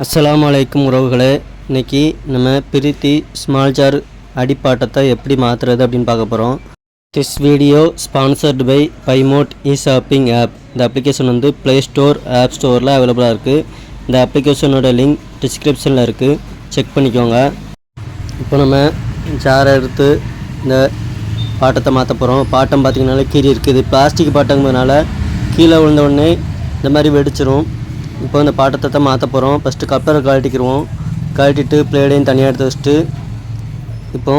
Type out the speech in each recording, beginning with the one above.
அஸ்ஸலாமு அலைக்கும் உறவுகளே, இன்றைக்கி நம்ம பிரீத்தி ஸ்மால் ஜார் அடிப்பாட்டத்தை எப்படி மாற்றுறது அப்படின்னு பார்க்க போகிறோம். This video sponsored by Bymot e shopping app. இந்த அப்ளிகேஷன் வந்து ப்ளே ஸ்டோர், ஆப் ஸ்டோரில் அவைலபிளாக இருக்குது. இந்த அப்ளிகேஷனோட லிங்க் டிஸ்கிரிப்ஷனில் இருக்குது, செக் பண்ணிக்கோங்க. இப்போ நம்ம ஜாரை எடுத்து இந்த பாட்டத்தை மாற்ற போகிறோம். பாட்டம் பார்த்திங்கனாலே கீறி இருக்குது. பிளாஸ்டிக் பாட்டங்கிறதுனால கீழே விழுந்த உடனே இந்த மாதிரி வெடிச்சிரும். இப்போ இந்த பாட்டத்தை தான் மாற்ற போகிறோம். ஃபஸ்ட்டு கப்பரை கழட்டிக்கிடுவோம். கழட்டிட்டு பிளேடையும் தனியாக எடுத்து வச்சுட்டு, இப்போ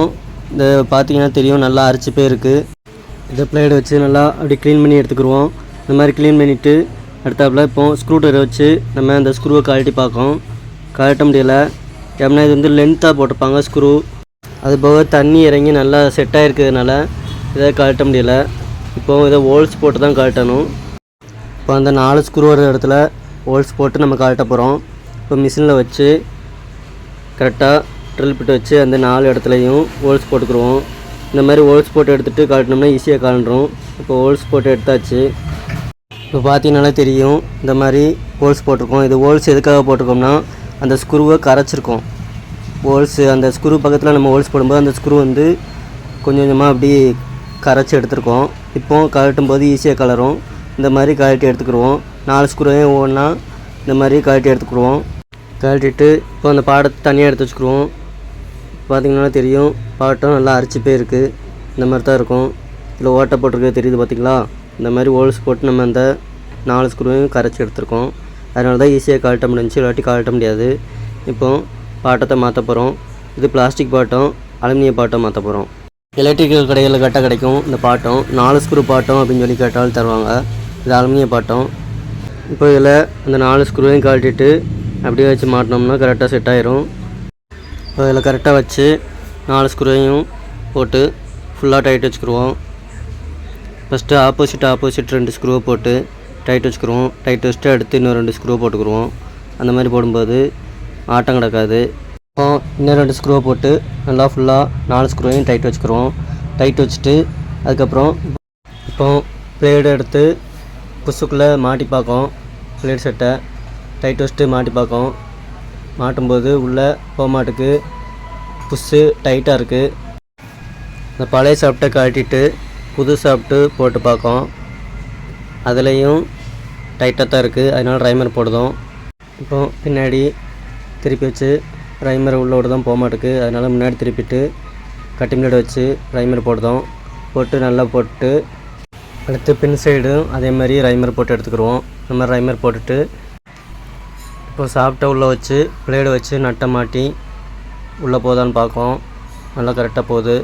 இந்த பார்த்திங்கன்னா தெரியும் நல்லா அரிச்சு போயிருக்கு. இந்த பிளேடை வச்சு நல்லா அப்படி க்ளீன் பண்ணி எடுத்துக்கிடுவோம். இந்த மாதிரி க்ளீன் பண்ணிவிட்டு அடுத்தாப்பில் இப்போ ஸ்க்ரூ ட்ரைவரை வச்சு நம்ம அந்த ஸ்க்ரூவை கழட்டி பார்க்கோம். கழட்ட முடியலை. ஏன்னா இது வந்து லென்த்தாக போட்டிருப்பாங்க ஸ்க்ரூ. அது போக தண்ணி இறங்கி நல்லா செட் ஆகிருக்கிறதுனால இதை கழட்ட முடியலை. இப்போது இதை ஹோல்ஸ் போட்டு தான் கழட்டணும். இப்போ அந்த 4 ஸ்க்ரூ வர இடத்துல ஹோல்ஸ் போட்டு நம்ம கழட்ட போகிறோம். இப்போ மிஷினில் வச்சு கரெக்டாக ட்ரில் பிட்டு வச்சு அந்த 4 இடத்துலையும் ஹோல்ஸ் போட்டுக்குருவோம். இந்த மாதிரி ஹோல்ஸ் போட்டு எடுத்துகிட்டு கழட்டினோம்னா ஈஸியாக கழண்டுரும். இப்போ ஹோல்ஸ் போட்டு எடுத்தாச்சு. இப்போ பார்த்தீங்கன்னாலே தெரியும் இந்த மாதிரி ஹோல்ஸ் போட்டிருக்கோம். இது ஹோல்ஸ் எதுக்காக போட்டிருக்கோம்னா அந்த ஸ்க்ரூவை கரைச்சிருக்கோம். ஹோல்ஸு அந்த ஸ்க்ரூ பக்கத்தில் நம்ம ஹோல்ஸ் போடும்போது அந்த ஸ்க்ரூ வந்து கொஞ்சம் கொஞ்சமாக அப்படி கரைச்சி எடுத்துருக்கோம். இப்போது கழட்டும் போது ஈஸியாக கலரும். இந்த மாதிரி கழட்டி எடுத்துக்கிடுவோம். 4 ஸ்க்ரூவையும் ஒவ்வொன்றா இந்த மாதிரி கழட்டி எடுத்துக்கிடுவோம். கழட்டிட்டு இப்போ அந்த பாட்டத்தை தனியாக எடுத்து வச்சுக்கிடுவோம். பார்த்திங்கன்னா தெரியும் பாட்டம் நல்லா அரிச்சு போயிருக்கு. இந்த மாதிரி தான் இருக்கும். இதில் ஓட்டை போட்டிருக்கு தெரியுது பார்த்திங்களா. இந்த மாதிரி ஹோல்ஸ் போட்டு நம்ம அந்த 4 ஸ்க்ரூவையும் கரைச்சி எடுத்துருக்கோம். அதனால தான் ஈஸியாக கழட்ட முடிஞ்சு, இல்லாட்டி கழட்ட முடியாது. இப்போது பாட்டத்தை மாற்ற போகிறோம். இது பிளாஸ்டிக் பாட்டம், அலுமினிய பாட்டம் மாற்ற போகிறோம். எலக்ட்ரிக்கல் கடைகளில் கேட்டால் கிடைக்கும் இந்த பாட்டம். 4 ஸ்க்ரூ பாட்டம் அப்படின்னு சொல்லி கேட்டாலும் தருவாங்க. இது அலுமினிய பாட்டம். இப்போ இதில் அந்த 4 ஸ்க்ரூவையும் கழட்டிட்டு அப்படியே வச்சு மாட்டினோம்னா கரெக்டாக செட் ஆயிரும். இப்போ இதில் கரெக்டாக வச்சு 4 ஸ்க்ரூவையும் போட்டு ஃபுல்லாக டைட் வச்சுக்கிடுவோம். ஃபஸ்ட்டு ஆப்போசிட் 2 ஸ்க்ரூவை போட்டு டைட் வச்சுக்கிடுவோம். டைட் வச்சுட்டு அடுத்து இன்னும் 2 ஸ்க்ரூவை போட்டுக்கிடுவோம். அந்த மாதிரி போடும்போது ஆட்டம் கிடக்காது. இப்போ இன்னும் 2 ஸ்க்ரூவை போட்டு நல்லா ஃபுல்லாக 4 ஸ்க்ரூவையும் டைட் வச்சுக்கிடுவோம். டைட் வச்சுட்டு அதுக்கப்புறம் இப்போ பிளேடு எடுத்து புஷ்ஷுக்குள்ளே மாட்டி பார்க்கும். பிளேட் செட்டை டைட் வச்சுட்டு மாட்டி பார்க்கும். மாட்டும்போது உள்ளே போமாட்டுக்கு புஷ்ஷு டைட்டாக இருக்குது. இந்த பழைய சாப்பிட்டை கழட்டிட்டு புது சாப்பிட்டு போட்டு பார்க்கும். அதுலேயும் டைட்டாக தான் இருக்குது. அதனால் ரைமர் போடுதோம். இப்போ பின்னாடி திருப்பி வச்சு ரைமரை உள்ளே விட தான் போமாட்டுக்கு. அதனால் முன்னாடி திருப்பிட்டு கட்டிங் பிளேட் வச்சு ரைமர் போடுதோம். போட்டு நல்லா போட்டு அடுத்து பின் சைடும் அதே மாதிரி ரைமர் போட்டு எடுத்துக்கிடுவோம். இந்த மாதிரி ரைமர் போட்டுட்டு இப்போ சாப்பிட்ட உள்ளே வச்சு பிளேடு வச்சு நட்டை மாட்டி உள்ளே போதான்னு பார்க்கும். நல்லா கரெக்டாக போகுது.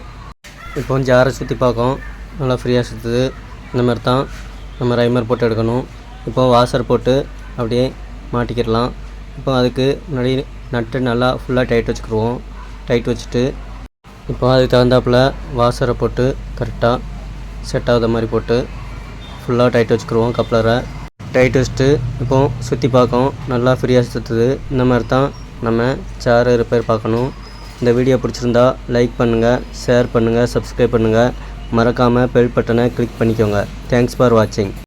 இப்போ ஜாரை சுற்றி பார்க்கும். நல்லா ஃப்ரீயாக சுற்றுது. இந்த மாதிரி தான் நம்ம ரைமர் போட்டு எடுக்கணும். இப்போ வாஷர் போட்டு அப்படியே மாட்டிக்கிடலாம். இப்போ அதுக்கு முன்னாடி நட்டு நல்லா ஃபுல்லாக டைட் வச்சுக்கிடுவோம். டைட் வச்சுட்டு இப்போ அதுக்கு தகுந்தாப்பில் வாஷரை போட்டு கரெக்டாக செட் ஆகுத மாதிரி போட்டு ஃபுல்லாக டைட் வச்சுக்கிடுவோம். கப்ளரை டைட் வச்சுட்டு இப்போ சுற்றி பார்க்கும். நல்லா ஃப்ரீயாக சுற்றுது. இந்த மாதிரி தான் நம்ம சேர் ரிப்பேர் பார்க்கணும். இந்த வீடியோ பிடிச்சிருந்தா லைக் பண்ணுங்கள், ஷேர் பண்ணுங்கள், சப்ஸ்கிரைப் பண்ணுங்கள். மறக்காமல் பெல் பட்டனை கிளிக் பண்ணிக்கோங்க. தேங்க்ஸ் ஃபார் வாட்சிங்.